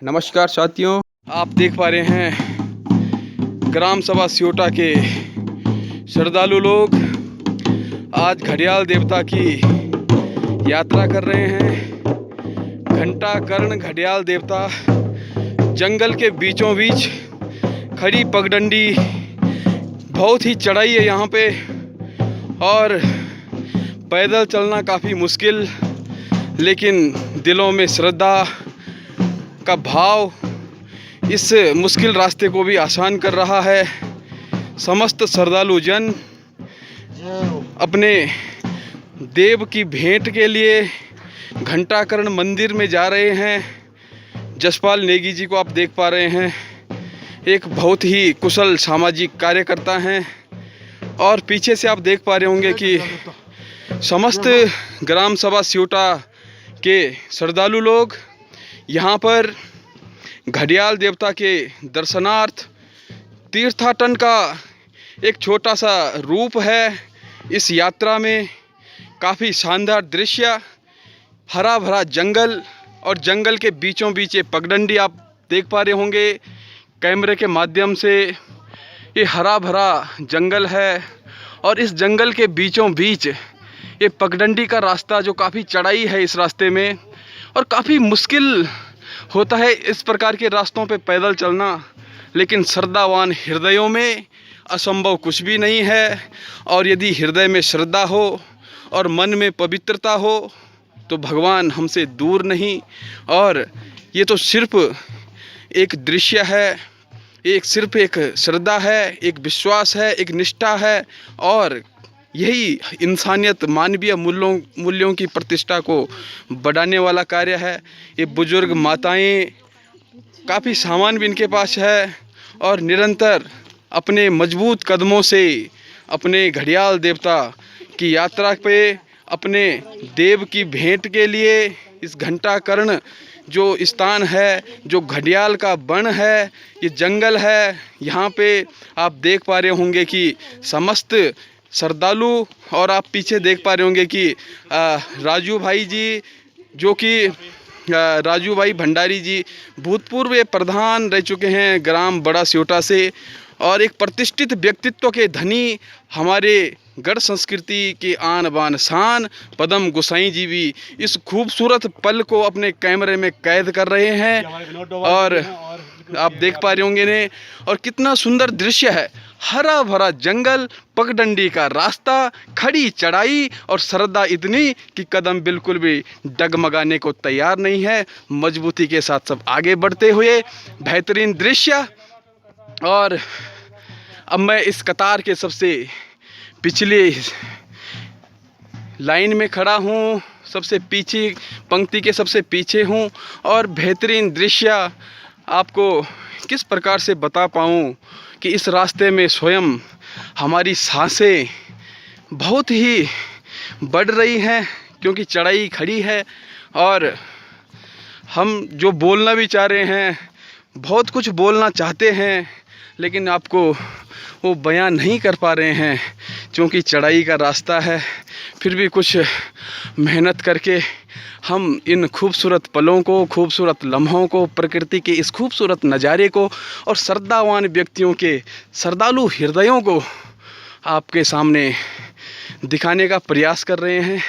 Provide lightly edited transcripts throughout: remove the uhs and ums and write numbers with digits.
नमस्कार साथियों, आप देख पा रहे हैं ग्राम सभा सियोटा के श्रद्धालु लोग आज घड़ियाल देवता की यात्रा कर रहे हैं। घंटा कर्ण घड़ियाल देवता जंगल के बीचों बीच खड़ी पगडंडी, बहुत ही चढ़ाई है यहाँ पे और पैदल चलना काफ़ी मुश्किल, लेकिन दिलों में श्रद्धा का भाव इस मुश्किल रास्ते को भी आसान कर रहा है। समस्त श्रद्धालु जन अपने देव की भेंट के लिए घंटाकर्ण मंदिर में जा रहे हैं। जसपाल नेगी जी को आप देख पा रहे हैं, एक बहुत ही कुशल सामाजिक कार्यकर्ता हैं और पीछे से आप देख पा रहे होंगे कि समस्त ग्राम सभा सियोटा के श्रद्धालु लोग यहाँ पर घड़ियाल देवता के दर्शनार्थ तीर्थाटन का एक छोटा सा रूप है। इस यात्रा में काफ़ी शानदार दृश्य, हरा भरा जंगल और जंगल के बीचों बीच ये पगडंडी आप देख पा रहे होंगे कैमरे के माध्यम से। ये हरा भरा जंगल है और इस जंगल के बीचों बीच ये पगडंडी का रास्ता जो काफ़ी चढ़ाई है इस रास्ते में और काफ़ी मुश्किल होता है इस प्रकार के रास्तों पे पैदल चलना, लेकिन श्रद्धावान हृदयों में असंभव कुछ भी नहीं है। और यदि हृदय में श्रद्धा हो और मन में पवित्रता हो तो भगवान हमसे दूर नहीं। और ये तो सिर्फ एक दृश्य है, सिर्फ एक श्रद्धा है, एक विश्वास है, एक निष्ठा है और यही इंसानियत मानवीय मूल्यों की प्रतिष्ठा को बढ़ाने वाला कार्य है। ये बुजुर्ग माताएं, काफ़ी सामान भी इनके पास है और निरंतर अपने मजबूत कदमों से अपने घड़ियाल देवता की यात्रा पे अपने देव की भेंट के लिए इस घंटाकर्ण जो स्थान है, जो घड़ियाल का वन है, ये जंगल है, यहाँ पे आप देख पा रहे होंगे कि समस्त श्रद्धालु और आप पीछे देख पा रहे होंगे कि राजू भाई जी, जो कि राजू भाई भंडारी जी भूतपूर्व प्रधान रह चुके हैं ग्राम बड़ा सियोटा से और एक प्रतिष्ठित व्यक्तित्व के धनी, हमारे गढ़ संस्कृति के आन बान शान पदम गोसाई जी भी इस खूबसूरत पल को अपने कैमरे में कैद कर रहे हैं। और आप देख पा रहे होंगे ने और कितना सुंदर दृश्य है, हरा भरा जंगल, पगडंडी का रास्ता, खड़ी चढ़ाई और श्रद्धा इतनी कि कदम बिल्कुल भी डगमगाने को तैयार नहीं है। मजबूती के साथ सब आगे बढ़ते हुए बेहतरीन दृश्य। और अब मैं इस कतार के सबसे पिछले लाइन में खड़ा हूँ, सबसे पीछे पंक्ति के सबसे पीछे हूँ और बेहतरीन दृश्य आपको किस प्रकार से बता पाऊँ कि इस रास्ते में स्वयं हमारी सांसें बहुत ही बढ़ रही हैं क्योंकि चढ़ाई खड़ी है और हम जो बोलना भी चाह रहे हैं, बहुत कुछ बोलना चाहते हैं, लेकिन आपको वो बयान नहीं कर पा रहे हैं क्योंकि चढ़ाई का रास्ता है। फिर भी कुछ मेहनत करके हम इन खूबसूरत पलों को, खूबसूरत लम्हों को, प्रकृति के इस खूबसूरत नज़ारे को और श्रद्धावान व्यक्तियों के श्रद्धालु हृदयों को आपके सामने दिखाने का प्रयास कर रहे हैं।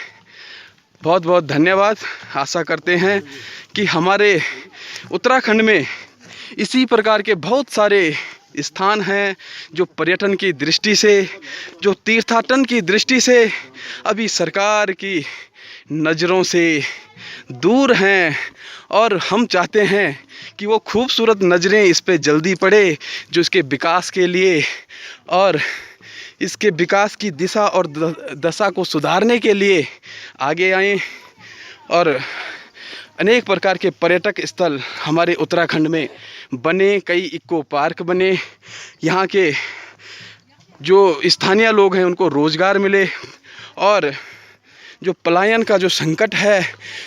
बहुत बहुत धन्यवाद। आशा करते हैं कि हमारे उत्तराखंड में इसी प्रकार के बहुत सारे स्थान हैं जो पर्यटन की दृष्टि से, जो तीर्थाटन की दृष्टि से अभी सरकार की नज़रों से दूर हैं और हम चाहते हैं कि वो खूबसूरत नज़रें इस पे जल्दी पड़े जो इसके विकास के लिए और इसके विकास की दिशा और दशा को सुधारने के लिए आगे आएं। और अनेक प्रकार के पर्यटक स्थल हमारे उत्तराखंड में बने, कई इको पार्क बने, यहाँ के जो स्थानीय लोग हैं उनको रोज़गार मिले और जो पलायन का जो संकट है,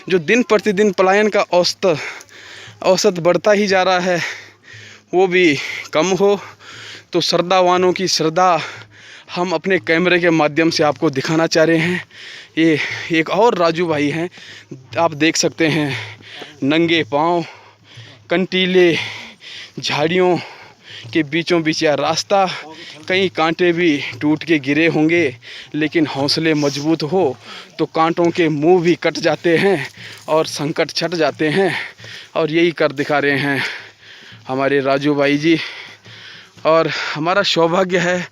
जो दिन प्रतिदिन पलायन का औसत बढ़ता ही जा रहा है, वो भी कम हो। तो श्रद्धावानों की श्रद्धा हम अपने कैमरे के माध्यम से आपको दिखाना चाह रहे हैं। ये एक और राजू भाई हैं, आप देख सकते हैं, नंगे पाँव कंटीले झाड़ियों के बीचों बीच यह रास्ता, कई कांटे भी टूट के गिरे होंगे, लेकिन हौसले मजबूत हो तो कांटों के मुंह भी कट जाते हैं और संकट छट जाते हैं। और यही कर दिखा रहे हैं हमारे राजू भाई जी। और हमारा सौभाग्य है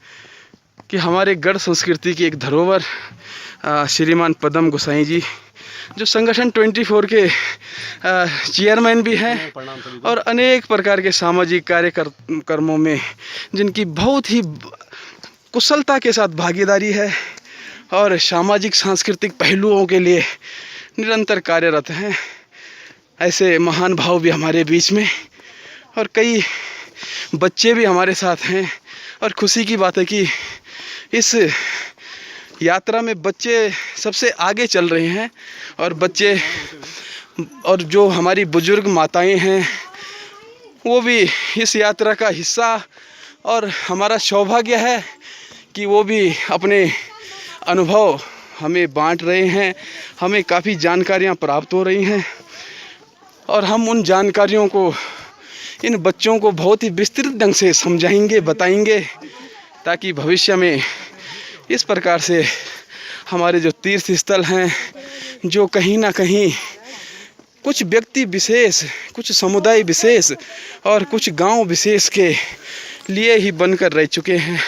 कि हमारे गढ़ संस्कृति की एक धरोहर श्रीमान पदम गोसाई जी, जो संगठन 24 के चेयरमैन भी हैं और अनेक प्रकार के सामाजिक कार्यक्रमों में जिनकी बहुत ही कुशलता के साथ भागीदारी है और सामाजिक सांस्कृतिक पहलुओं के लिए निरंतर कार्यरत हैं। ऐसे महान भाव भी हमारे बीच में, और कई बच्चे भी हमारे साथ हैं। और खुशी की बात है कि इस यात्रा में बच्चे सबसे आगे चल रहे हैं, और बच्चे और जो हमारी बुजुर्ग माताएं हैं वो भी इस यात्रा का हिस्सा, और हमारा सौभाग्य है कि वो भी अपने अनुभव हमें बांट रहे हैं। हमें काफ़ी जानकारियां प्राप्त हो रही हैं और हम उन जानकारियों को इन बच्चों को बहुत ही विस्तृत ढंग से समझाएंगे, बताएंगे, ताकि भविष्य में इस प्रकार से हमारे जो तीर्थ स्थल हैं, जो कहीं ना कहीं कुछ व्यक्ति विशेष, कुछ समुदाय विशेष और कुछ गांव विशेष के लिए ही बनकर रह चुके हैं,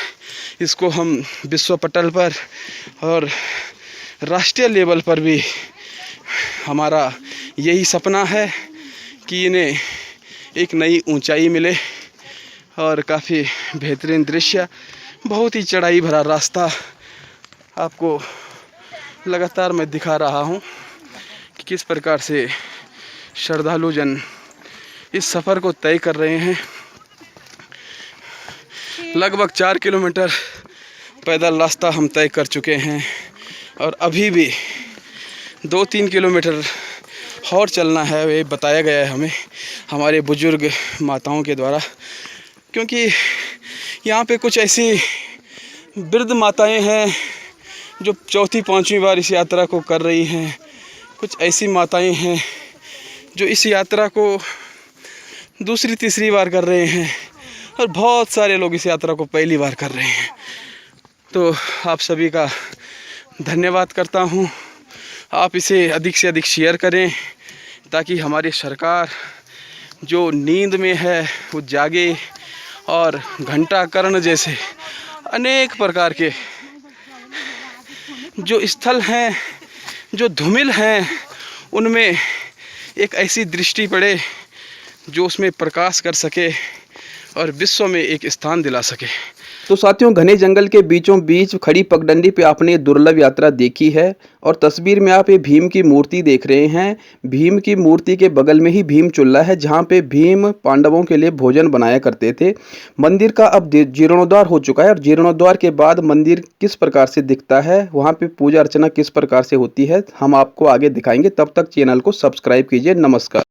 इसको हम विश्व पटल पर और राष्ट्रीय लेवल पर भी हमारा यही सपना है कि इन्हें एक नई ऊंचाई मिले। और काफ़ी बेहतरीन दृश्य, बहुत ही चढ़ाई भरा रास्ता आपको लगातार मैं दिखा रहा हूँ कि किस प्रकार से श्रद्धालु जन इस सफ़र को तय कर रहे हैं। लगभग 4 किलोमीटर पैदल रास्ता हम तय कर चुके हैं और अभी भी 2-3 किलोमीटर और चलना है, ये बताया गया है हमें हमारे बुजुर्ग माताओं के द्वारा। क्योंकि यहाँ पे कुछ ऐसी वृद्ध माताएं हैं जो 4वीं-5वीं बार इस यात्रा को कर रही हैं। कुछ ऐसी माताएं हैं जो इस यात्रा को 2री-3री बार कर रहे हैं, और बहुत सारे लोग इस यात्रा को पहली बार कर रहे हैं। तो आप सभी का धन्यवाद करता हूँ। आप इसे अधिक से अधिक शेयर करें ताकि हमारी सरकार जो नींद में है वो जागे, और घंटाकर्ण जैसे अनेक प्रकार के जो स्थल हैं, जो धूमिल हैं, उनमें एक ऐसी दृष्टि पड़े जो उसमें प्रकाश कर सके और विश्व में एक स्थान दिला सके। तो साथियों, घने जंगल के बीचों बीच खड़ी पगडंडी पे आपने ये दुर्लभ यात्रा देखी है, और तस्वीर में आप ये भीम की मूर्ति देख रहे हैं। भीम की मूर्ति के बगल में ही भीम चूल्हा है, जहाँ पे भीम पांडवों के लिए भोजन बनाया करते थे। मंदिर का अब जीर्णोद्धार हो चुका है, और जीर्णोद्धार के बाद मंदिर किस प्रकार से दिखता है, वहाँ पे पूजा अर्चना किस प्रकार से होती है, हम आपको आगे दिखाएंगे। तब तक चैनल को सब्सक्राइब कीजिए। नमस्कार।